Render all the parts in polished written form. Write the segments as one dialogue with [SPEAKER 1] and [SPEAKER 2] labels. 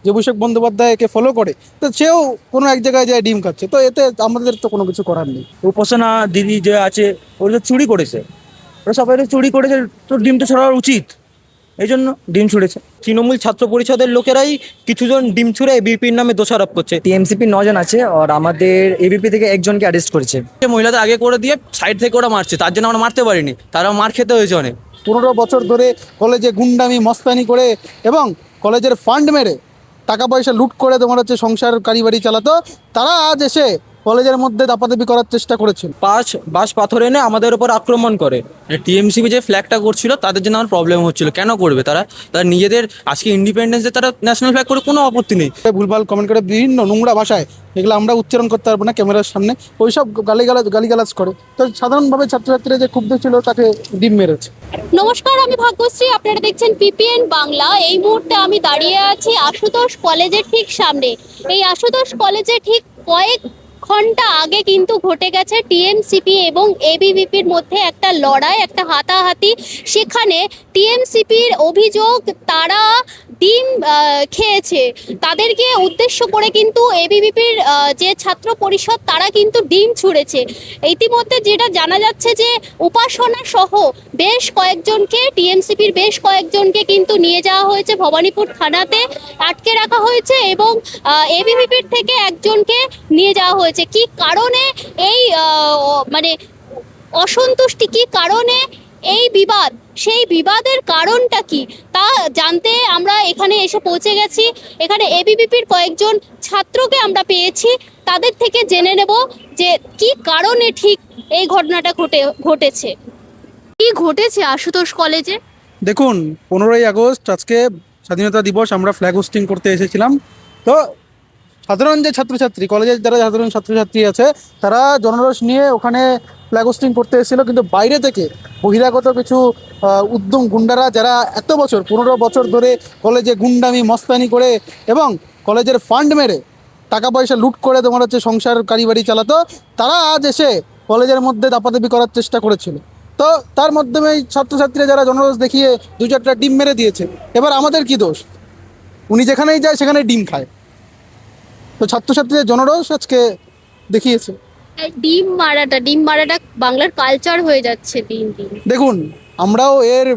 [SPEAKER 1] যে অভিষেক বন্দ্যোপাধ্যায়কে ফলো করে, তো সেও কোনো এক জায়গায় যায় ডিম খাচ্ছে, তো এতে আমাদের তো কোনো কিছু করার নেই।
[SPEAKER 2] উপাসনা দিদি যে আছে, ওরা তো চুরি করেছে, ওরা সবাই তো চুরি করেছে, তো ডিম তো ছড়ানো উচিত, এই জন্য ডিম ছুঁড়েছে। তৃণমূল ছাত্র পরিষদের লোকেরাই কিছুজন ডিম ছুঁড়ে এবিপির নামে দোষারোপ করছে।
[SPEAKER 3] টিএমসিপি 9 জন আছে আর আমাদের এবিপি থেকে একজনকে অ্যারেস্ট করেছে।
[SPEAKER 2] মহিলাদের আগে করে দিয়ে সাইড থেকে ওরা মারছে, তার জন্য আমরা মারতে পারিনি, তারা মার খেতে হয়েছে অনেক।
[SPEAKER 1] 15 বছর ধরে কলেজে গুন্ডামি মস্তানি করে এবং কলেজের ফান্ড মেরে টাকা পয়সা লুট করে তোমার হচ্ছে সংসার কারিবাড়ি চালাতো, তারা আজ এসে কলেজের মধ্যে দাপাদাপি করার চেষ্টা করেছিল।
[SPEAKER 2] বাস পাথর এনে আমাদের উপর আক্রমণ করে। টিএমসিপি যে ফ্ল্যাগটা করছিল তাদের জন্য আমার প্রবলেম হচ্ছিল, কেন করবে তারা? তারা নিজেদের আজকে ইন্ডিপেন্ডেন্স ডে তারা ন্যাশনাল ফ্ল্যাগ করে কোনো আপত্তি নেই।
[SPEAKER 1] ভুলভাল কমেন্ট করে বিভিন্ন নোংরা ভাষায়, এগুলো আমরা উচ্চারণ করতে পারবো না ক্যামেরার সামনে, ওইসব গালিগালাজ করে। তো সাধারণভাবে ছাত্রছাত্রীরা যে ক্ষুব্ধ ছিল তাকে ডিম মেরেছে।
[SPEAKER 4] নমস্কার, আমি ভাগ্যশ্রী, আপনারা দেখছেন পিপিএন বাংলা। এই মুহূর্তে আমি দাঁড়িয়ে আছি আশুতোষ কলেজের ঠিক সামনে। এই আশুতোষ কলেজে ঠিক কয়েক ঘন্টা আগে কিন্তু ঘটে গেছে টিএমসিপি এবং এবিভিপির মধ্যে একটা লড়াই, একটা হাতাহাতি। সেখানে টিএমসিপির অভিযোগ তারা ডিম খেয়েছে, তাদেরকে উদ্দেশ্য করে কিন্তু এবিভিপির যে ছাত্র পরিষদ তারা কিন্তু ডিম ছুঁড়েছে। ইতিমধ্যে যেটা জানা যাচ্ছে যে উপাসনা সহ বেশ কয়েকজনকে, টিএমসিপির বেশ কয়েকজনকে কিন্তু নিয়ে যাওয়া হয়েছে ভবানীপুর থানাতে, আটকে রাখা হয়েছে এবং এবিভিপির থেকে একজনকে নিয়ে যাওয়া হয়েছে। কি কারণে এই মানে অসন্তুষ্টি, কি কারণে এই বিবাদ, সেই বিবাদের কারণটা কি তা জানতে আমরা এখানে এসে পৌঁছে গেছি। এখানে এবিভিপির কয়েকজন ছাত্রকে আমরা পেয়েছি, তাদের থেকে জেনে নেব যে কি কারণে ঠিক এই ঘটনাটা ঘটেছে। কি ঘটেছে আশুতোষ কলেজে?
[SPEAKER 1] দেখুন, 15ই আগস্ট আজকে স্বাধীনতা দিবস, আমরা ফ্ল্যাগ হোস্টিং করতে এসেছিলাম। তো সাধারণ যে ছাত্রছাত্রী, কলেজের যারা সাধারণ ছাত্রছাত্রী আছে, তারা জনরোষ নিয়ে ওখানে ফ্ল্যাগ হোস্টিং করতে এসেছিল, কিন্তু বাইরে থেকে বহিরাগত কিছু উদ্যম গুন্ডারা, যারা এত বছর 15 বছর ধরে কলেজে গুন্ডামি মস্তানি করে এবং কলেজের ফান্ড মেরে টাকা পয়সা লুট করে তোমার হচ্ছে সংসার কারিবাড়ি চালাতো, তারা আজ এসে কলেজের মধ্যে দাপাদাপি করার চেষ্টা করেছিল। তো তার মাধ্যমে ছাত্রছাত্রীরা যারা জনরোষ দেখিয়ে 2-4টা ডিম মেরে দিয়েছে। এবার আমাদের কি দোষ? উনি যেখানেই যায় সেখানেই ডিম খায়। তো ছাত্রছাত্রীদের জনরোষ আজকে দেখিয়েছে।
[SPEAKER 4] এই ডিম মারাটা বাংলার কালচার হয়ে যাচ্ছে দিন দিন।
[SPEAKER 1] দেখুন, আমরাও এর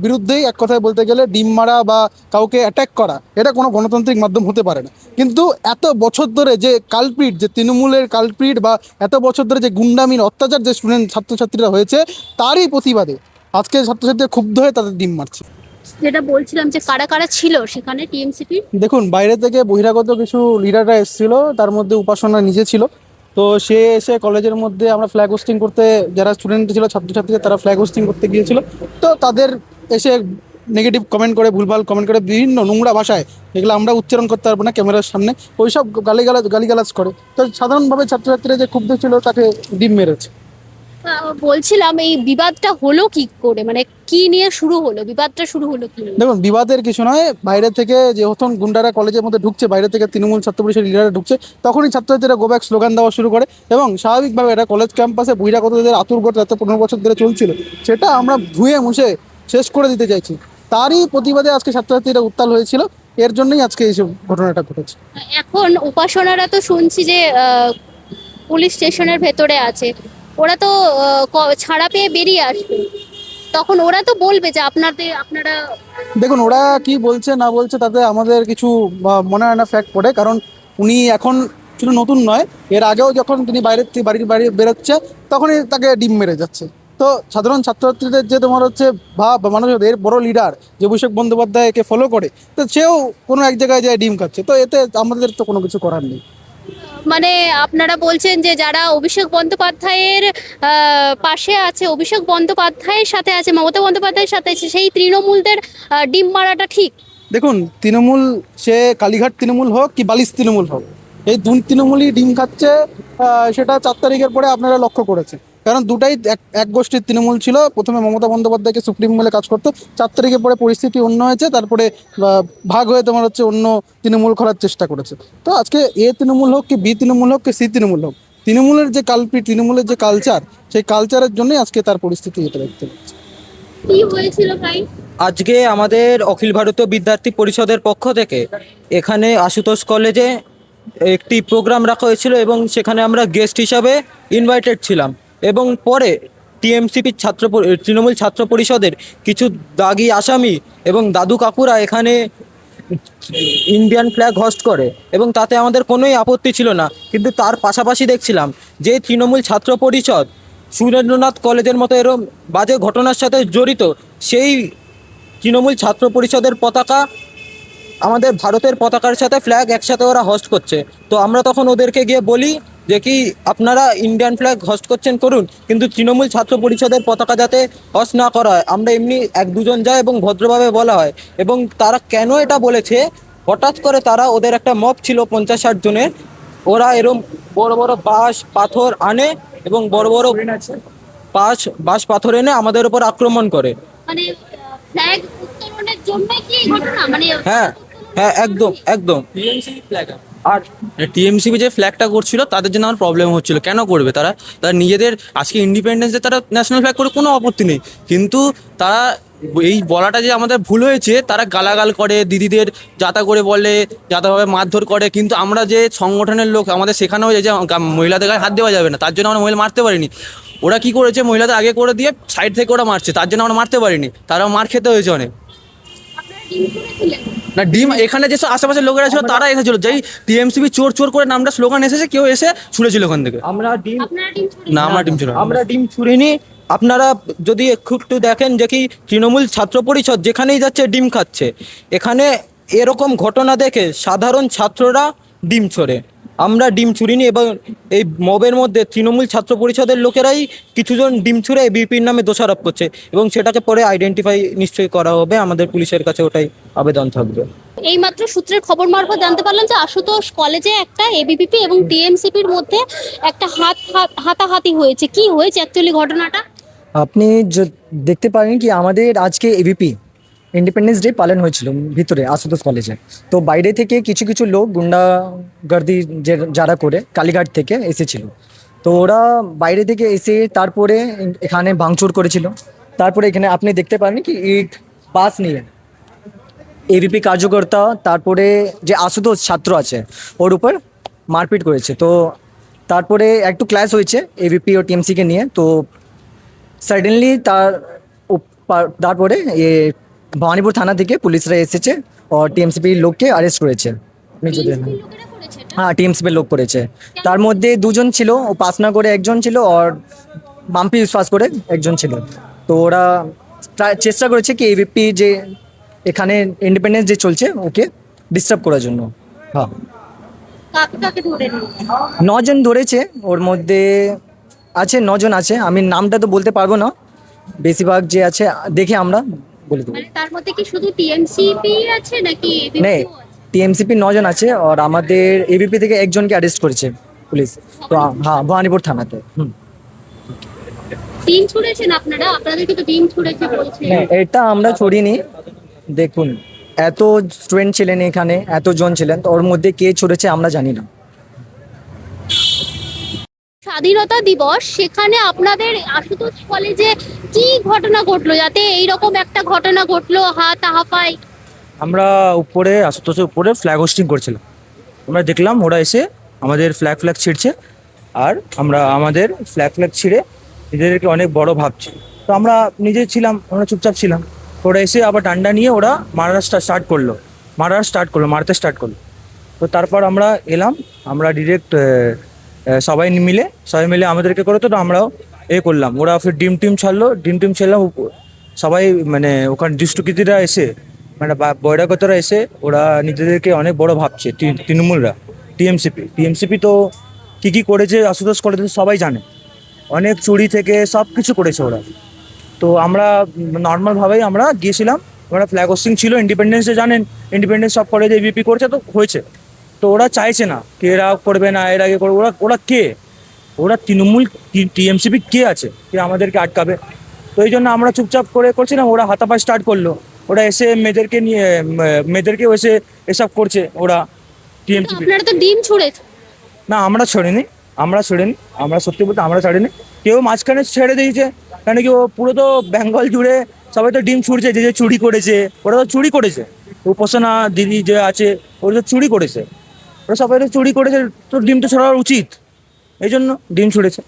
[SPEAKER 1] বিরুদ্ধেই, এক কথায় বলতে গেলে ডিম মারা বা কাউকে অ্যাটাক করা এটা কোনো গণতান্ত্রিক মাধ্যম হতে পারে না। কিন্তু এত বছর ধরে যে কালপ্রিট, যে তৃণমূলের কালপ্রিট, বা এত বছর ধরে যে গুন্ডামির অত্যাচার যে ছাত্রছাত্রীরা হয়েছে, তারই প্রতিবাদে আজকে ছাত্রছাত্রীরা ক্ষুব্ধ হয়ে তাদের ডিম মারছে।
[SPEAKER 4] যেটা বলছিলাম যে কারা কারা ছিল সেখানে টিএমসিপি।
[SPEAKER 1] দেখুন, বাইরে থেকে বহিরাগত কিছু লিডাররা এসেছিল, তার মধ্যে উপাসনা নিজে ছিল। তো সে এসে কলেজের মধ্যে, আমরা ফ্ল্যাগ হোস্টিং করতে, যারা স্টুডেন্ট ছিল ছাত্রছাত্রীরা, তারা ফ্ল্যাগ হোস্টিং করতে গিয়েছিল। তো তাদের এসে নেগেটিভ কমেন্ট করে, ভুলভাল কমেন্ট করে বিভিন্ন নোংরা ভাষায়, এগুলো আমরা উচ্চারণ করতে পারবো না ক্যামেরার সামনে, ওইসব গালিগালাজ করে। তো সাধারণভাবে ছাত্রছাত্রীরা যে ক্ষুব্ধ ছিল তাকে ডিম মেরেছে।
[SPEAKER 4] বলছিলাম এই বিবাদটা হলো কি করে, মানে কি নিয়ে শুরু হলো, বিবাদটা শুরু হলো কি নিয়ে?
[SPEAKER 1] দেখুন, বিবাদের কিছু নয়, বাইরে থেকে যখন গুন্ডারা কলেজের মধ্যে ঢুকছে, বাইরে থেকে তৃণমূল ছাত্র পরিষদের লিডাররা ঢুকছে, তখনই ছাত্রছাত্রীরা গো ব্যাক স্লোগান দেওয়া শুরু করে এবং স্বাভাবিকভাবে এটা কলেজ ক্যাম্পাসে বহিরাগতদের আতুরঘর এত 15 বছর ধরে চলছিল, সেটা আমরা ধুয়ে মুছে শেষ করে দিতে চাইছি। তারই প্রতিবাদে আজকে ছাত্রছাত্রীরা উত্তাল হয়েছিল, এর জন্যই আজকে এই ঘটনাটা ঘটেছে।
[SPEAKER 4] এখন উপাসনারা তো শুনছি যে পুলিশ স্টেশনের ভেতরে আছে, ওরা তো ছাড়া পেয়ে বেরিয়ে আসবে, তখন ওরা তো বলবে যে আপনারা।
[SPEAKER 1] দেখুন, ওরা কি বলছে না বলছে তাতে আমাদের কিছু মনে হয় না ফ্যাক্ট পড়ে, কারণ উনি এখন শুধু নতুন নয়, এর আগেও যখন তিনি বাড়ির বেরোচ্ছে তখনই তাকে ডিম মেরে যাচ্ছে। তো সাধারণ ছাত্রছাত্রীদের যে তোমার হচ্ছে মানুষ, এর বড় লিডার যে অভিষেক বন্দ্যোপাধ্যায়কে ফলো করে, তো সেও কোনো এক জায়গায় যায় ডিম খাচ্ছে, তো এতে আমাদের তো কোনো কিছু করার নেই।
[SPEAKER 4] মানে আপনারা বলছেন যে যারা অভিষেক বন্দ্যোপাধ্যায়ের পাশে আছে, অভিষেক বন্দ্যোপাধ্যায়ের সাথে আছে, মমতা বন্দ্যোপাধ্যায়ের সাথে আছে, সেই তৃণমূলদের ডিম মারাটা ঠিক?
[SPEAKER 1] দেখুন, তৃণমূল, সে কালীঘাট তৃণমূল হোক কি বালিশ তৃণমূল হোক, এই দুই তৃণমূলই ডিম খাচ্ছে। সেটা 4 তারিখের পরে আপনারা লক্ষ্য করেছেন, কারণ দুটাই এক গোষ্ঠীর তৃণমূল ছিল। প্রথমে মমতা বন্দ্যোপাধ্যায়কে সুপ্রিম বলে কাজ করতো, 4 তারিখের পরে পরিস্থিতি অন্য হয়েছে, তারপরে ভাগ হয়ে তোমার হচ্ছে অন্য তৃণমূল করার চেষ্টা করেছে। তো আজকে এ তৃণমূল হোক কি বি তৃণমূল হোক কি সি তৃণমূল হোক, তৃণমূলের যে কালপিট, তৃণমূলের যে কালচার, সেই কালচারের জন্যই আজকে তার পরিস্থিতি এটা দেখতে পাচ্ছি।
[SPEAKER 4] কি হয়েছিল ভাই?
[SPEAKER 2] আজকে আমাদের অখিল ভারতীয় বিদ্যার্থী পরিষদের পক্ষ থেকে এখানে আশুতোষ কলেজে একটি প্রোগ্রাম রাখা হয়েছিল এবং সেখানে আমরা গেস্ট হিসাবে ইনভাইটেড ছিলাম। এবং পরে টিএমসিপির তৃণমূল ছাত্র পরিষদের কিছু দাগি আসামি এবং দাদু কাকুরা এখানে ইন্ডিয়ান ফ্ল্যাগ হোস্ট করে এবং তাতে আমাদের কোনোই আপত্তি ছিল না। কিন্তু তার পাশাপাশি দেখছিলাম যে তৃণমূল ছাত্র পরিষদ সুরেন্দ্রনাথ কলেজের মতো এরম বাজে ঘটনার সাথে জড়িত, সেই তৃণমূল ছাত্র পরিষদের পতাকা আমাদের ভারতের পতাকার সাথে ফ্ল্যাগ একসাথে ওরা হোস্ট করছে। তো আমরা তখন ওদেরকে গিয়ে বলি যে কি আপনারা ইন্ডিয়ান ফ্ল্যাগ হোস্ট করছেন করুন, কিন্তু তৃণমূল ছাত্র পরিষদের পতাকা যাতে হোস্ট না করা হয়। আমরা এমনি এক দুজন যাই এবং ভদ্রভাবে বলা হয়। এবং তারা কেন এটা বলেছে, হঠাৎ করে তারা ওদের একটা মব ছিল 50-60 জনের, ওরা এরম বড় বড় বাঁশ পাথর আনে এবং বড় বড় বাঁশ পাথর এনে আমাদের উপর আক্রমণ করে।
[SPEAKER 4] মানে ফ্ল্যাগ উত্তোলনের জন্য কি এই ঘটনা, মানে
[SPEAKER 2] হ্যাঁ হ্যাঁ, একদম একদম। আর
[SPEAKER 5] টিএমসিপি যে ফ্ল্যাগটা করছিল তাদের জন্য আমার প্রবলেম হচ্ছিল। কেন করবে তারা? তারা নিজেদের আজকে ইন্ডিপেন্ডেন্স ডে তারা ন্যাশনাল ফ্ল্যাগ করে কোনো আপত্তি নেই, কিন্তু তারা এই বলাটা যে আমাদের ভুল হয়েছে, তারা গালাগাল করে, দিদিদের যাতা করে বলে, যাতাভাবে মারধর করে। কিন্তু আমরা যে সংগঠনের লোক, আমাদের শেখানো হয়েছে যে মহিলাদের গায়ে হাত দেওয়া যাবে না, তার জন্য আমরা মহিলা মারতে পারিনি। ওরা কি করেছে, মহিলাদের আগে করে দিয়ে সাইড থেকে ওরা মারছে, তার জন্য আমরা মারতে পারিনি, তারাও মার খেতে হয়েছে অনেক।
[SPEAKER 4] আপনারা ডিম ছুঁড়েছিলেন?
[SPEAKER 5] না, ডিম এখানে যেসব আশেপাশের লোকেরা ছিল তারা এসেছিল, যেই টিএমসিপি চোর চোর করে নামটা স্লোগান এসেছে, কেউ এসে ছুঁড়েছিল ওখান থেকে।
[SPEAKER 2] আমরা ডিম
[SPEAKER 4] আপনারা ডিম ছুঁড়ে?
[SPEAKER 5] না, আমরা ডিম ছিল না।
[SPEAKER 2] আমরা ডিম ছুঁড়িনি। আপনারা যদি একটু দেখেন যে কি তৃণমূল ছাত্র পরিষদ যেখানেই যাচ্ছে ডিম খাচ্ছে। এখানে এরকম ঘটনা দেখে সাধারণ ছাত্ররা ডিম ছোড়ে, আমরা ডিম ছুঁড়িনি। এবং এই মবের মধ্যে তৃণমূল ছাত্র পরিষদের লোকেরাই কিছুজন ডিম ছুঁড়ে এবিপির নামে দোষারোপ করছে এবং সেটাকে পরে আইডেন্টিফাই নিশ্চয়ই করা হবে, আমাদের পুলিশের কাছে ওটাই আবেদন থাকবে।
[SPEAKER 4] এইমাত্র সূত্রের খবর মারফত জানতে পারলাম যে আশুতোষ কলেজে একটা এবিভিপি এবং টিএমসিপির মধ্যে একটা হাতাহাতি হয়েছে। কি হয়েছে অ্যাকচুয়ালি ঘটনাটা?
[SPEAKER 3] আপনি দেখতে পারেন কি আমাদের আজকে এবিপি ইন্ডিপেন্ডেন্স ডে পালন হয়েছিল ভিতরে আশুতোষ কলেজে। তো বাইরে থেকে কিছু কিছু লোক গুন্ডাগর্দি যারা করে কালীঘাট থেকে এসেছিল। তো ওরা বাইরে থেকে এসে তারপরে এখানে ভাঙচুর করেছিল। তারপরে এখানে আপনি দেখতে পারেন কি ইট পাস নিয়ে এবিপি কার্যকর্তা তারপরে যে আশুতোষ ছাত্র আছে ওর উপর মারপিট করেছে। তো তারপরে একটু ক্লাস হয়েছে এবিপি ও টিএমসিকে নিয়ে। তো সাডেনলি তারপরে ভবানীপুর থানা থেকে পুলিশরা এসেছে আর টিএমসিপির লোককে অ্যারেস্ট করেছে। আপনি যদি
[SPEAKER 4] TMCP লোকেরা করেছে এটা?
[SPEAKER 3] হ্যাঁ, টিএমসিপির লোক করেছে। তার মধ্যে দুজন ছিল, ও পাসনা করে একজন ছিল আর মাম্পি বিশ্বাস করে একজন ছিল। তো ওরা চেষ্টা করেছে কি এবিপি যে এখানে ইন্ডিপেন্ডেন্স ডে চলছে ওকে ডিস্টার্ব করার জন্য। হ্যাঁ,
[SPEAKER 4] কাকে কাকে ধরে নিয়ে?
[SPEAKER 3] 9 জন ধরেছে, ওর মধ্যে আছে 9 জন আছে, আমি নামটা তো বলতে পারবো না, বেশিরভাগ যে আছে দেখে আমরা বলে দেবো।
[SPEAKER 4] মানে তার মধ্যে কি শুধু টিএমসিপি আছে নাকি
[SPEAKER 3] নেই,
[SPEAKER 4] ABP ও আছে?
[SPEAKER 3] টিএমসিপি 9 জন আছে আর আমাদের এবিপি থেকে একজনকে অ্যারেস্ট করেছে পুলিশ। তো হ্যাঁ, ভবানীপুর থানাতে।
[SPEAKER 4] ডিম ছুঁড়েছেন আপনারা? আপনাদেরকে তো ডিম ছুঁড়েছে বলছে।
[SPEAKER 3] এটা আমরা ছড়িনি। দেখুন, এত স্টুডেন্ট ছিলেন এখানে, এতজন ছিলেন, তো ওর মধ্যে কে ছড়েছে আমরা জানি না।
[SPEAKER 4] স্বাধীনতা দিবস, সেখানে আপনাদের আশুতোষ কলেজে কি ঘটনা ঘটলো যাতে এইরকম একটা ঘটনা ঘটলো, হাতাহাপাই?
[SPEAKER 5] আমরা উপরে আশুতোষের উপরে ফ্ল্যাগ হোস্টিং করছিলাম, আমরা দেখলাম ওরা এসে আমাদের ফ্ল্যাগ ছিঁড়ছে, আর আমরা আমাদের ফ্ল্যাগ ছিঁড়ে নিজেদেরকে অনেক বড় ভাবছি। তো আমরা নিজে ছিলাম, আমরা চুপচাপ ছিলাম। ওরা এসে আবার ডান্ডা নিয়ে ওরা মারতে স্টার্ট করলো। তো তারপর আমরা এলাম, আমরা ডিরেক্ট সবাই মিলে আমাদেরকে করে, তো আমরাও করলাম। ওরা ফির ডিম ছাড়লো সবাই, মানে ওখানে দুষ্টুকৃতীরা এসে, মানে বহিরাগতরা এসে ওরা নিজেদেরকে অনেক বড় ভাবছে। তৃণমূলরা, টিএমসিপি তো কি করেছে আশুতোষ কলেজে সবাই জানে, অনেক চুরি থেকে সব কিছু করেছে ওরা। তো আমরা নর্মালভাবেই আমরা গিয়েছিলাম, আমরা ফ্ল্যাগ হোস্টিং ছিল, ইন্ডিপেন্ডেন্স ডে জানেন, ইন্ডিপেন্ডেন্স সব কলেজে এবিপি করছে, তো হয়েছে। তো ওরা চাইছে না কে এরা করবে না, এর আগে করবে। ওরা কে? ওরা তৃণমূল, টিএমসিপি কে আছে কে আমাদেরকে আটকাবে? তো এই জন্য আমরা চুপচাপ করছিলাম। ওরা হাতাপাই স্টার্ট করলো, ওরা এসে মেয়েদেরকেও এসে এসব করছে ওরা টিএমসিপি।
[SPEAKER 4] আপনারা তো ডিম ছুঁড়েছে।
[SPEAKER 5] না, আমরা ছড়িনি, আমরা সত্যি বলতে আমরা ছাড়িনি। কেউ মাঝখানে ছেড়ে দিয়েছে, কেন কি ও পুরো তো বেঙ্গল জুড়ে সবাই তো ডিম ছুড়ছে, যে যে চুরি করেছে ওরা তো চুরি করেছে। উপাসনা দিদি যে আছে ওরা তো চুরি করেছে, ওরা সবাই তো চুরি করেছে, তো ডিম তো ছড়ানো উচিত, এই জন্য ডিম ছুঁড়েছে।